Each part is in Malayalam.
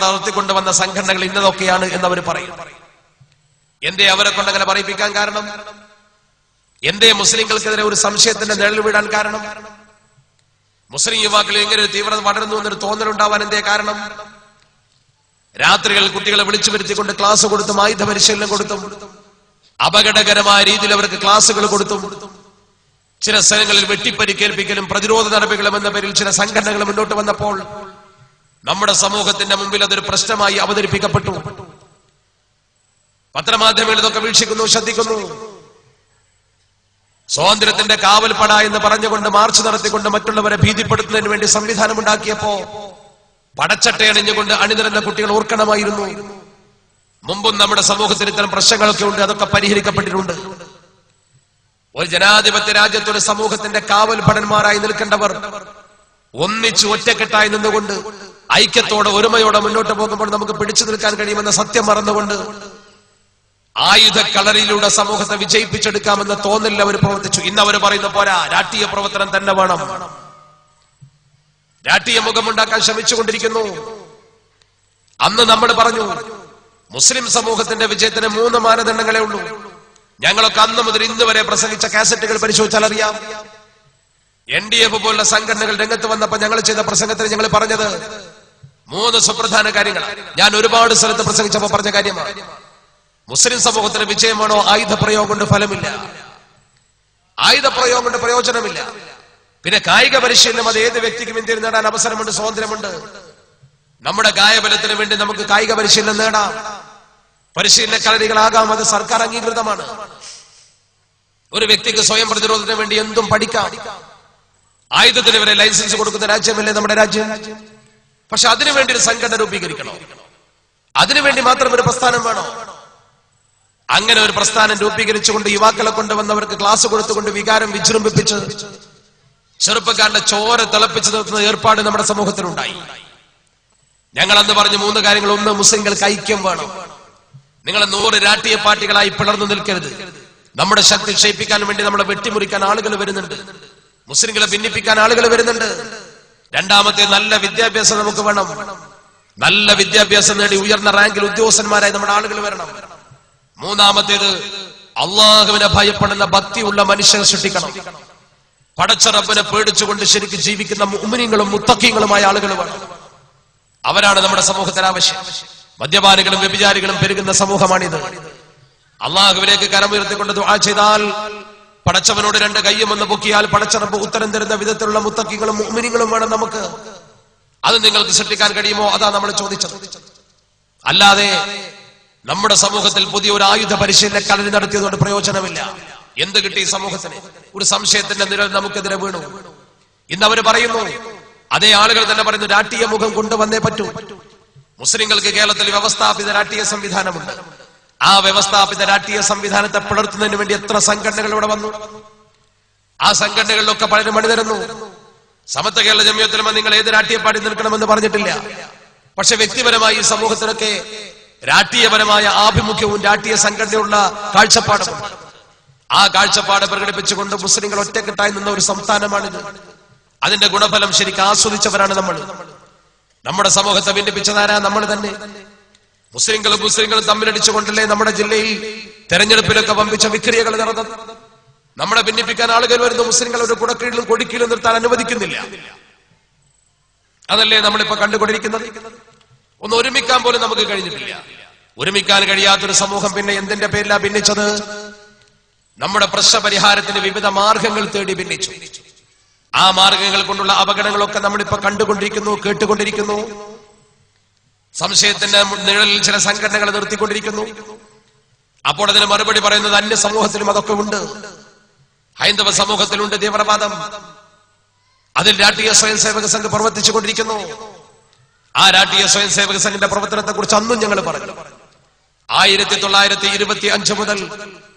നടത്തിക്കൊണ്ടുവന്ന സംഘടനകൾ ഇന്നതൊക്കെയാണ് എന്നവർ പറയും. എന്തേ അവരെ കൊണ്ടങ്ങനെ പറയിപ്പിക്കാൻ കാരണം? എന്തേ മുസ്ലിങ്ങൾക്കെതിരെ ഒരു സംശയത്തിന്റെ നിഴൽ വീഴാൻ കാരണം? മുസ്ലിം യുവാക്കളിൽ ഇങ്ങനെ ഒരു തീവ്രത വളരുന്നു എന്നൊരു തോന്നലുണ്ടാവാൻ എന്തേ കാരണം? രാത്രികൾ കുട്ടികളെ വിളിച്ചു വരുത്തിക്കൊണ്ട് ക്ലാസ് കൊടുത്തും ആയുധ പരിശീലനം കൊടുത്തും അപകടകരമായ രീതിയിൽ അവർക്ക് ക്ലാസുകൾ കൊടുത്തും ചില സ്ഥലങ്ങളിൽ വെട്ടിപ്പരിക്കേൽപ്പിക്കലും പ്രതിരോധ നടപടികളും എന്ന പേരിൽ ചില സംഘടനകൾ മുന്നോട്ട് വന്നപ്പോൾ നമ്മുടെ സമൂഹത്തിന്റെ മുമ്പിൽ അതൊരു പ്രശ്നമായി അവതരിപ്പിക്കപ്പെട്ടു. പത്രമാധ്യമങ്ങൾ ഇതൊക്കെ വീക്ഷിക്കുന്നു, ശ്രദ്ധിക്കുന്നു. സ്വാതന്ത്ര്യത്തിന്റെ കാവൽപ്പട എന്ന് പറഞ്ഞുകൊണ്ട് മാർച്ച് നടത്തിക്കൊണ്ട് മറ്റുള്ളവരെ ഭീതിപ്പെടുത്തുന്നതിന് വേണ്ടി സംവിധാനമുണ്ടാക്കിയപ്പോ പടച്ചട്ടയണിഞ്ഞുകൊണ്ട് അണിനിരന്ന കുട്ടികൾ ഓർക്കണമായിരുന്നു. മുമ്പും നമ്മുടെ സമൂഹത്തിൽ ഇത്തരം പ്രശ്നങ്ങളൊക്കെ ഉണ്ട്, അതൊക്കെ പരിഹരിക്കപ്പെട്ടിട്ടുണ്ട്. ഒരു ജനാധിപത്യ രാജ്യത്ത് ഒരു സമൂഹത്തിന്റെ കാവൽ ഭടന്മാരായി നിൽക്കേണ്ടവർ ഒന്നിച്ച് ഒറ്റക്കെട്ടായി നിന്നുകൊണ്ട് ഐക്യത്തോടെ ഒരുമയോടെ മുന്നോട്ട് പോകുമ്പോൾ നമുക്ക് പിടിച്ചു നിൽക്കാൻ കഴിയുമെന്ന സത്യം മറന്നുകൊണ്ട് ആയുധ കളറിയിലൂടെ സമൂഹത്തെ വിജയിപ്പിച്ചെടുക്കാമെന്ന തോന്നലിൽ അവർ പ്രവർത്തിച്ചു. ഇന്ന് അവർ പറയുന്ന പോരാ, രാഷ്ട്രീയ പ്രവർത്തനം തന്നെ വേണം. രാഷ്ട്രീയ മുഖമുണ്ടാക്കാൻ ശ്രമിച്ചുകൊണ്ടിരിക്കുന്നു. അന്ന് നമ്മൾ പറഞ്ഞു മുസ്ലിം സമൂഹത്തിന്റെ വിജയത്തിന് 3 മാനദണ്ഡങ്ങളേ ഉള്ളൂ. ഞങ്ങളൊക്കെ അന്ന് മുതൽ ഇന്ന് വരെ പ്രസംഗിച്ച കാസറ്റുകൾ പരിശോധിച്ചാൽ അറിയാം. NDF പോലുള്ള സംഘടനകൾ രംഗത്ത് വന്നപ്പോൾ ഞങ്ങൾ ചെയ്ത പ്രസംഗത്തിൽ ഞങ്ങൾ പറഞ്ഞത് 3 സുപ്രധാന കാര്യങ്ങളാണ്. ഞാൻ ഒരുപാട് സ്ഥലത്ത് പ്രസംഗിച്ചപ്പോൾ പറഞ്ഞ കാര്യമാണ്. മുസ്ലിം സമൂഹത്തിന് വിജയമാണോ? ആയുധ പ്രയോഗം കൊണ്ട് ഫലമില്ല, ആയുധ പ്രയോഗം കൊണ്ട് പ്രയോജനമില്ല. പിന്നെ കായിക പരിശീലനം, അത് ഏത് വ്യക്തിക്കും ഇന്ത്യയിൽ നേടാൻ അവസരമുണ്ട്, സ്വാതന്ത്ര്യമുണ്ട്. നമ്മുടെ കായബലത്തിന് വേണ്ടി നമുക്ക് കായിക പരിശീലനം നേടാം, പരിശീലന കളരികളാകാം, അത് സർക്കാർ അംഗീകൃതമാണ്. ഒരു വ്യക്തിക്ക് സ്വയം പ്രതിരോധത്തിന് വേണ്ടി എന്തും പഠിക്കാം. ആയുധത്തിന് വരെ ലൈസൻസ് കൊടുക്കുന്ന രാജ്യമല്ലേ നമ്മുടെ രാജ്യം. പക്ഷെ അതിനുവേണ്ടി ഒരു സംഘടന രൂപീകരിക്കണോ? അതിനുവേണ്ടി മാത്രം ഒരു പ്രസ്ഥാനം വേണോ? അങ്ങനെ ഒരു പ്രസ്ഥാനം രൂപീകരിച്ചുകൊണ്ട് യുവാക്കളെ കൊണ്ടുവന്നവർക്ക് ക്ലാസ് കൊടുത്തുകൊണ്ട് വികാരം വിജൃംഭിപ്പിച്ച് ചെറുപ്പക്കാരുടെ ചോര തിളപ്പിച്ചു നിർത്തുന്ന ഏർപ്പാട് നമ്മുടെ സമൂഹത്തിലുണ്ടായി. ഞങ്ങൾ അന്ന് പറഞ്ഞു 3 കാര്യങ്ങൾ. 1, മുസ്ലിങ്ങൾക്ക് ഐക്യം വേണം. നിങ്ങൾ 100 രാഷ്ട്രീയ പാർട്ടികളായി പിളർന്നു നിൽക്കരുത്. നമ്മുടെ ശക്തി ക്ഷയിപ്പിക്കാൻ വേണ്ടി നമ്മളെ വെട്ടിമുറിക്കാൻ ആളുകൾ വരുന്നുണ്ട്, മുസ്ലിങ്ങളെ ഭിന്നിപ്പിക്കാൻ ആളുകൾ വരുന്നുണ്ട്. 2ാമത്തെ, നല്ല വിദ്യാഭ്യാസം നമുക്ക് വേണം. നല്ല വിദ്യാഭ്യാസം നേടി ഉയർന്ന റാങ്കിൽ ഉദ്യോഗസ്ഥന്മാരായി നമ്മുടെ ആളുകൾ വരണം. 3ാമത്തേത്, അള്ളാഹുവിനെ ഭയപ്പെടുന്ന ഭക്തിയുള്ള മനുഷ്യരെ സൃഷ്ടിക്കണം. പടച്ച റബ്ബിനെ പേടിച്ചുകൊണ്ട് ശരിക്കും ജീവിക്കുന്ന മുഅ്മിനീങ്ങളും മുത്തഖീങ്ങളുമായ ആളുകൾ വേണം. അവരാണ് നമ്മുടെ സമൂഹത്തിന് ആവശ്യം. മദ്യപാനികളും വ്യഭിചാരികളും പെരുകുന്ന സമൂഹമാണിത്. അള്ളാഹുവിലേക്ക് കരമുയർത്തിക്കൊണ്ട് ദുആ ചെയ്താൽ, പടച്ചവനോട് 2 കൈയും ഒന്ന് പൊക്കിയാൽ പടച്ച റബ്ബ് ഉത്തരം തരുന്ന വിധത്തിലുള്ള മുത്തഖീങ്ങളും മുഅ്മിനീങ്ങളും വേണം നമുക്ക്. അത് നിങ്ങൾക്ക് സൃഷ്ടിക്കാൻ കഴിയുമോ? അതാ നമ്മൾ ചോദിച്ചത്. അല്ലാതെ നമ്മുടെ സമൂഹത്തിൽ പുതിയ ഒരു ആയുധ പരിശീലന കളരി നടത്തിയതുകൊണ്ട് പ്രയോജനമില്ല. എന്ത് കിട്ടി സമൂഹത്തിന്? ഒരു സംശയത്തിന്റെ നിഴൽ നമുക്കെതിരെ വീണു. ഇന്ന് അവർ പറയുന്നു, അതേ ആളുകൾ തന്നെ പറയുന്നു, രാഷ്ട്രീയ മുഖം കൊണ്ടുവന്നേ പറ്റൂ. മുസ്ലിങ്ങൾക്ക് കേരളത്തിൽ വ്യവസ്ഥാപിത രാഷ്ട്രീയ സംവിധാനമുണ്ട്. ആ വ്യവസ്ഥാപിത രാഷ്ട്രീയ സംവിധാനത്തെ പിളർത്തുന്നതിന് വേണ്ടി എത്ര സംഘടനകൾ ഇവിടെ വന്നു. ആ സംഘടനകളിലൊക്കെ പലരും അണിനിരന്നു. സമത്വ കേരള ജമിയത്തുലമ നിങ്ങൾ ഏത് രാഷ്ട്രീയ പാർട്ടി നിൽക്കണമെന്ന് പറഞ്ഞിട്ടില്ല. പക്ഷെ വ്യക്തിപരമായി ഈ സമൂഹത്തിനൊക്കെ രാഷ്ട്രീയപരമായ ആഭിമുഖ്യവും രാഷ്ട്രീയ സംഘടനയുള്ള കാഴ്ചപ്പാടും, ആ കാഴ്ചപ്പാട് പ്രകടിപ്പിച്ചുകൊണ്ട് മുസ്ലിങ്ങൾ ഒറ്റക്കെട്ടായി നിന്ന ഒരു സംസ്ഥാനമാണിത്. അതിന്റെ ഗുണഫലം ശരിക്കും ആസ്വദിച്ചവരാണ് നമ്മൾ. നമ്മുടെ സമൂഹത്തെ ഭിന്നിപ്പിച്ചതാരാ? നമ്മൾ തന്നെ. മുസ്ലിങ്ങളും തമ്മിലടിച്ചുകൊണ്ടല്ലേ നമ്മുടെ ജില്ലയിൽ തെരഞ്ഞെടുപ്പിലൊക്കെ വമ്പിച്ച വിക്രിയകൾ നടന്നത്. നമ്മളെ ഭിന്നിപ്പിക്കാൻ ആളുകൾ വരുന്നു. മുസ്ലിങ്ങൾ ഒരു കുടക്കീഴിലും കൊടിക്കീഴിലും നിർത്താൻ അനുവദിക്കുന്നില്ല. അതല്ലേ നമ്മളിപ്പോ കണ്ടുകൊണ്ടിരിക്കുന്നത്. ഒന്ന് ഒരുമിക്കാൻ പോലും നമുക്ക് കഴിഞ്ഞിട്ടില്ല. ഒരുമിക്കാൻ കഴിയാത്തൊരു സമൂഹം പിന്നെ എന്തിന്റെ പേരിലാ ഭിന്നിച്ചത്? നമ്മുടെ പ്രശ്ന പരിഹാരത്തിന് വിവിധ മാർഗങ്ങൾ തേടി ഭിന്നിച്ചു. ആ മാർഗങ്ങൾ കൊണ്ടുള്ള അപകടങ്ങളൊക്കെ നമ്മളിപ്പോ കണ്ടുകൊണ്ടിരിക്കുന്നു, കേട്ടുകൊണ്ടിരിക്കുന്നു. സംശയത്തിന്റെ നിഴലിൽ ചില സംഘടനകൾ നിർത്തിക്കൊണ്ടിരിക്കുന്നു. അപ്പോൾ അതിന് മറുപടി പറയുന്നത് അന്യ സമൂഹത്തിലും അതൊക്കെ ഉണ്ട്. ഹൈന്ദവ സമൂഹത്തിലുണ്ട് തീവ്രവാദം. അതിൽ രാഷ്ട്രീയ സ്വയം സേവക സംഘം പ്രവർത്തിച്ചുകൊണ്ടിരിക്കുന്നു. ആ രാഷ്ട്രീയ സ്വയം സേവക സംഘത്തിന്റെ പ്രവർത്തനത്തെ കുറിച്ച് അന്നും ഞങ്ങൾ പറഞ്ഞു. 1925 മുതൽ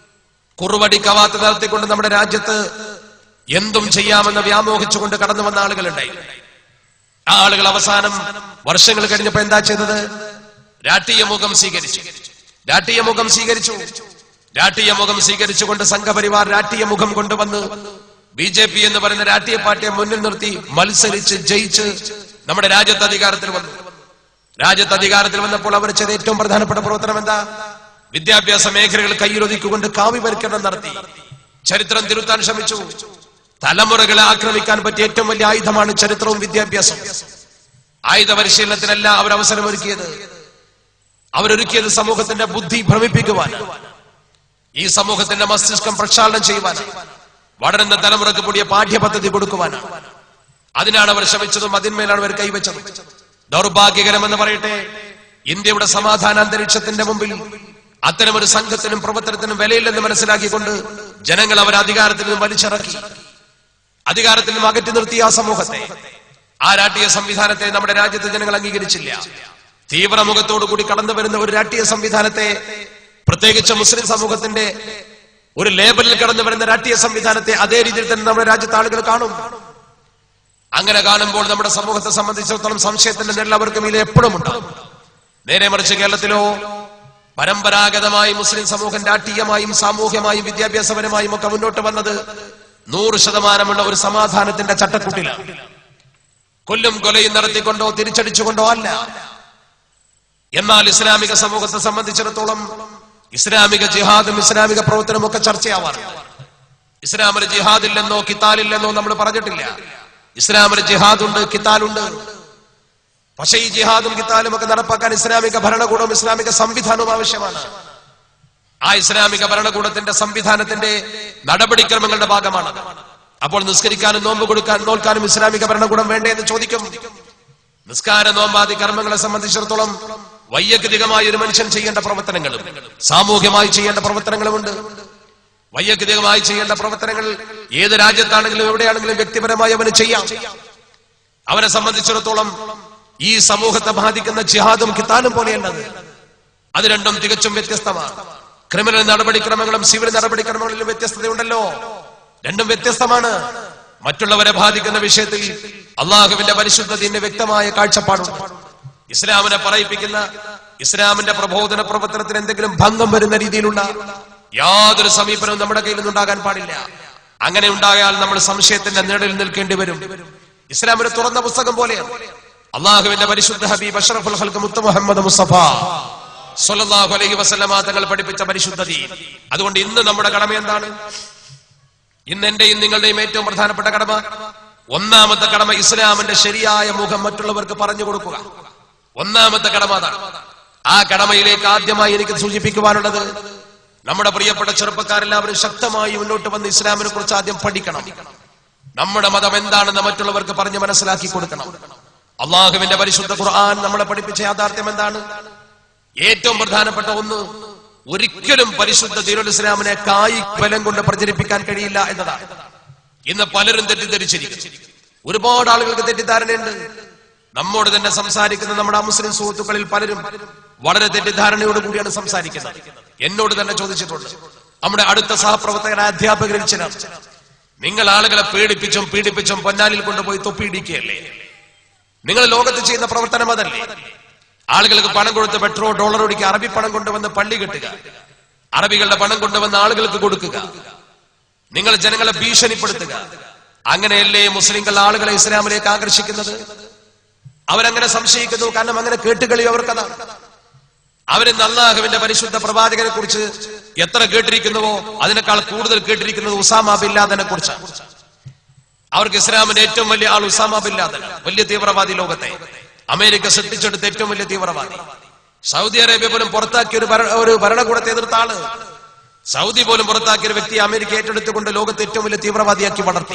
കുറുവടി കവാത്ത് നടത്തിക്കൊണ്ട് നമ്മുടെ രാജ്യത്ത് എന്തും ചെയ്യാമെന്ന് വ്യാമോഹിച്ചുകൊണ്ട് കടന്നു വന്ന ആളുകളുണ്ടായി. ആ ആളുകൾ അവസാനം വർഷങ്ങൾ കഴിഞ്ഞപ്പോ എന്താ ചെയ്തത്? രാഷ്ട്രീയ മുഖം സ്വീകരിച്ചു. രാഷ്ട്രീയ മുഖം സ്വീകരിച്ചുകൊണ്ട് സംഘപരിവാർ രാഷ്ട്രീയ മുഖം കൊണ്ടുവന്ന് BJP എന്ന് പറയുന്ന രാഷ്ട്രീയ പാർട്ടിയെ മുന്നിൽ നിർത്തി മത്സരിച്ച് ജയിച്ച് നമ്മുടെ രാജ്യത്ത് അധികാരത്തിൽ വന്നു. രാജ്യത്ത് അധികാരത്തിൽ വന്നപ്പോൾ അവർ ചെയ്ത ഏറ്റവും പ്രധാനപ്പെട്ട പ്രവർത്തനം എന്താ? വിദ്യാഭ്യാസ മേഖലകൾ കയ്യിലൊതുക്കിക്കൊണ്ട് കാവ്യവൽക്കരണം നടത്തി. ചരിത്രം തിരുത്താൻ ശ്രമിച്ചു. തലമുറകളെ ആക്രമിക്കാൻ പറ്റിയ ഏറ്റവും വലിയ ആയുധമാണ് ചരിത്രവും വിദ്യാഭ്യാസവും. ആയുധ പരിശീലനത്തിനല്ല അവർ അവസരമൊരുക്കിയത്. അവരൊരുക്കിയത് സമൂഹത്തിന്റെ ബുദ്ധി ഭ്രമിപ്പിക്കുവാൻ, ഈ സമൂഹത്തിന്റെ മസ്തിഷ്കം പ്രക്ഷാളനം ചെയ്യുവാനാണ്, വളരുന്ന തലമുറക്ക് കൂടിയ പാഠ്യപദ്ധതി കൊടുക്കുവാനാണ്. അതിനാണ് അവർ ശ്രമിച്ചതും അതിന്മേലാണ് അവർ കൈവച്ചതും. ദൗർഭാഗ്യകരമെന്ന് പറയട്ടെ, ഇന്ത്യയുടെ സമാധാന അന്തരീക്ഷത്തിന്റെ മുമ്പിൽ അത്തരമൊരു സംഘത്തിനും പ്രവർത്തനത്തിനും വിലയില്ലെന്ന് മനസ്സിലാക്കിക്കൊണ്ട് ജനങ്ങൾ അവർ അധികാരത്തിൽ നിന്നും വലിച്ചിറക്കി, അധികാരത്തിൽ നിന്നും അകറ്റി നിർത്തിയ ആ സമൂഹത്തെ, ആ രാഷ്ട്രീയ സംവിധാനത്തെ നമ്മുടെ രാജ്യത്തെ ജനങ്ങൾ അംഗീകരിച്ചില്ല. തീവ്രമുഖത്തോടുകൂടി കടന്നു വരുന്ന ഒരു രാഷ്ട്രീയ സംവിധാനത്തെ, പ്രത്യേകിച്ച് മുസ്ലിം സമൂഹത്തിന്റെ ഒരു ലേബലിൽ കടന്നു വരുന്ന രാഷ്ട്രീയ സംവിധാനത്തെ അതേ രീതിയിൽ തന്നെ നമ്മുടെ രാജ്യത്തെ ആളുകൾ കാണും. അങ്ങനെ കാണുമ്പോൾ നമ്മുടെ സമൂഹത്തെ സംബന്ധിച്ചിടത്തോളം സംശയത്തിന്റെ നിഴൽ അവർക്ക് മീതെ എപ്പോഴും ഉണ്ടാകും. നേരെ മറിച്ച് കേരളത്തിലോ പരമ്പരാഗതമായി മുസ്ലിം സമൂഹം രാഷ്ട്രീയമായും സാമൂഹ്യമായും വിദ്യാഭ്യാസപരമായും ഒക്കെ മുന്നോട്ട് വന്നത് 100% ഒരു സമാധാനത്തിന്റെ ചട്ടക്കൂട്ടിലാണ്. കൊല്ലും കൊലയും നടത്തിക്കൊണ്ടോ തിരിച്ചടിച്ചുകൊണ്ടോ അല്ല. എന്നാൽ ഇസ്ലാമിക സമൂഹത്തെ സംബന്ധിച്ചിടത്തോളം ഇസ്ലാമിക ജിഹാദും ഇസ്ലാമിക പ്രവർത്തനവും ഒക്കെ ചർച്ചയാവാറുണ്ട്. ഇസ്ലാമിൽ ജിഹാദില്ലെന്നോ കിതാലില്ലെന്നോ നമ്മൾ പറഞ്ഞിട്ടില്ല. ഇസ്ലാമിൽ ജിഹാദുണ്ട്, കിതാലുണ്ട്. പക്ഷേ ഈ ജിഹാദും കിതാലും ഒക്കെ നടപ്പാക്കാൻ ഇസ്ലാമിക ഭരണകൂടവും ഇസ്ലാമിക സംവിധാനവും ആവശ്യമാണ്. ആ ഇസ്ലാമിക ഭരണകൂടത്തിന്റെ സംവിധാനത്തിന്റെ നടപടിക്രമങ്ങളുടെ ഭാഗമാണ്. അപ്പോൾ നിസ്കരിക്കാനും നോമ്പ് നോൽക്കാനും ഇസ്ലാമിക ഭരണകൂടം വേണ്ടേ എന്ന് ചോദിക്കും. നിസ്കാര നോമ്പാദി കർമ്മങ്ങളെ സംബന്ധിച്ചിടത്തോളം വൈയക്തികമായ ഒരു മനുഷ്യൻ ചെയ്യേണ്ട പ്രവർത്തനങ്ങളും സാമൂഹ്യമായി ചെയ്യേണ്ട പ്രവർത്തനങ്ങളുമുണ്ട്. വൈയക്തികമായി ചെയ്യേണ്ട പ്രവർത്തനങ്ങൾ ഏത് രാജ്യത്താണെങ്കിലും എവിടെയാണെങ്കിലും വ്യക്തിപരമായി അവന് ചെയ്യാം. അവനെ സംബന്ധിച്ചിടത്തോളം ഈ സമൂഹത്തെ ബാധിക്കുന്ന ജിഹാദും കിതാലും പോലെയല്ലത്. അത് രണ്ടും തികച്ചും വ്യത്യസ്തമാണ്. ക്രിമിനൽ നടപടിക്രമങ്ങളും സിവിൽ നടപടിക്രമങ്ങളിലും വ്യത്യസ്തതയുണ്ടല്ലോ. രണ്ടും വ്യത്യസ്തമാണ്. മറ്റുള്ളവരെ ബാധിക്കുന്ന വിഷയത്തിൽ അള്ളാഹുവിന്റെ പരിശുദ്ധ ദീനിന് വ്യക്തമായ കാഴ്ചപ്പാടുണ്ട്. ഇസ്ലാമിനെ പറയിപ്പിക്കുന്ന ഇസ്ലാമിന്റെ പ്രബോധന പ്രവർത്തനത്തിന് എന്തെങ്കിലും ഭംഗം വരുന്ന രീതിയിലുള്ള യാതൊരു സമീപനവും നമ്മുടെ കയ്യിൽ നിന്നുണ്ടാകാൻ പാടില്ല. അങ്ങനെ ഉണ്ടായാൽ നമ്മൾ സംശയത്തിന്റെ നിഴലിൽ നിൽക്കേണ്ടി വരും. ഇസ്ലാമിന് തുറന്ന പുസ്തകം പോലെയാണ്. അള്ളാഹുവിന്റെ പരിശുദ്ധ ഹബീബ് അഷ്റഫുൽ ഖൽഖ് മുത്ത് മുഹമ്മദ് മുസ്തഫ സ്വല്ലല്ലാഹു അലൈഹി വസല്ലമ തങ്ങൾ പഠിപ്പിച്ച പരിശുദ്ധ ദീൻ. അതുകൊണ്ട് ഇന്ന് നമ്മുടെ കടമ എന്താണ്? ഇന്ന് എന്റെയും നിങ്ങളുടെയും ഏറ്റവും പ്രധാനപ്പെട്ട കടമ, ഒന്നാമത്തെ കടമ ഇസ്ലാമിന്റെ ശരിയായ മുഖം മറ്റുള്ളവർക്ക് പറഞ്ഞു കൊടുക്കുക. ഒന്നാമത്തെ കടമ അതാണ്. ആ കടമയിലേക്ക് ആദ്യമായി എനിക്ക് സൂചിപ്പിക്കുവാനുള്ളത്, നമ്മുടെ പ്രിയപ്പെട്ട ചെറുപ്പക്കാരെല്ലാവരും ശക്തമായി മുന്നോട്ട് വന്ന് ഇസ്ലാമിനെ കുറിച്ച് ആദ്യം പഠിക്കണം. നമ്മുടെ മതം എന്താണെന്ന് മറ്റുള്ളവർക്ക് പറഞ്ഞ് മനസ്സിലാക്കി കൊടുക്കണം. അള്ളാഹുവിന്റെ പരിശുദ്ധ ഖുർആൻ നമ്മളെ പഠിപ്പിച്ച യാഥാർത്ഥ്യം എന്താണ്? ഏറ്റവും പ്രധാനപ്പെട്ട ഒന്ന്, ഒരിക്കലും പരിശുദ്ധ ദീനുൽ ഇസ്ലാമിനെ ബലം കൊണ്ട് പ്രചരിപ്പിക്കാൻ കഴിയില്ല എന്നതാണ്. ഇന്ന് പലരും തെറ്റിദ്ധരിച്ചിരിക്കും. ഒരുപാട് ആളുകൾക്ക് തെറ്റിദ്ധാരണയുണ്ട്. നമ്മോട് തന്നെ സംസാരിക്കുന്ന നമ്മുടെ മുസ്ലിം സുഹൃത്തുക്കളിൽ പലരും വളരെ തെറ്റിദ്ധാരണയോട് കൂടിയാണ് സംസാരിക്കുന്നത്. എന്നോട് തന്നെ ചോദിച്ചിട്ടുണ്ട്. നമ്മുടെ അടുത്ത സഹപ്രവർത്തകരായ അധ്യാപകരിൽ ചിലർ, നിങ്ങൾ ആളുകളെ പീഡിപ്പിച്ചും പൊന്നാലിൽ കൊണ്ടുപോയി തൊപ്പിയിടിക്കുകയല്ലേ? നിങ്ങൾ ലോകത്ത് ചെയ്യുന്ന പ്രവർത്തനം അതല്ലേ? ആളുകൾക്ക് പണം കൊടുത്ത് പെട്രോൾ ഡോളർ ഒടുക്കി അറബി പണം കൊണ്ടുവന്ന് പള്ളി കെട്ടുക, അറബികളുടെ പണം കൊണ്ടുവന്ന് ആളുകൾക്ക് കൊടുക്കുക, നിങ്ങൾ ജനങ്ങളെ ഭീഷണിപ്പെടുത്തുക, അങ്ങനെയല്ലേ മുസ്ലിങ്ങൾ ആളുകളെ ഇസ്ലാമിലേക്ക് ആകർഷിക്കുന്നത്? അവരങ്ങനെ സംശയിക്കുന്നു. കാരണം അങ്ങനെ കേട്ടുകളി അവർക്കതാണ്. അവരിന്ന് അല്ലാഹുവിന്റെ പരിശുദ്ധ പ്രവാചകനെ കുറിച്ച് എത്ര കേട്ടിരിക്കുന്നുവോ അതിനേക്കാൾ കൂടുതൽ കേട്ടിരിക്കുന്നത് ഉസാമ ബിൻ ലാദനെ കുറിച്ചാണ്. അവർക്ക് ഇസ്ലാമിന്റെ ഏറ്റവും വലിയ ആൾ ഉസാമ ബിൻ ലാദൻ, വലിയ തീവ്രവാദി, ലോകത്തെ അമേരിക്ക സൃഷ്ടിച്ചെടുത്ത ഏറ്റവും വലിയ തീവ്രവാദി. സൗദി അറേബ്യ പോലും പുറത്താക്കിയ ഒരു ഭരണകൂടത്തെ എതിർത്ത ആള്, സൗദി പോലും പുറത്താക്കിയ ഒരു വ്യക്തിയെ അമേരിക്ക ഏറ്റെടുത്തുകൊണ്ട് ലോകത്തെ ഏറ്റവും വലിയ തീവ്രവാദിയാക്കി വളർത്തി.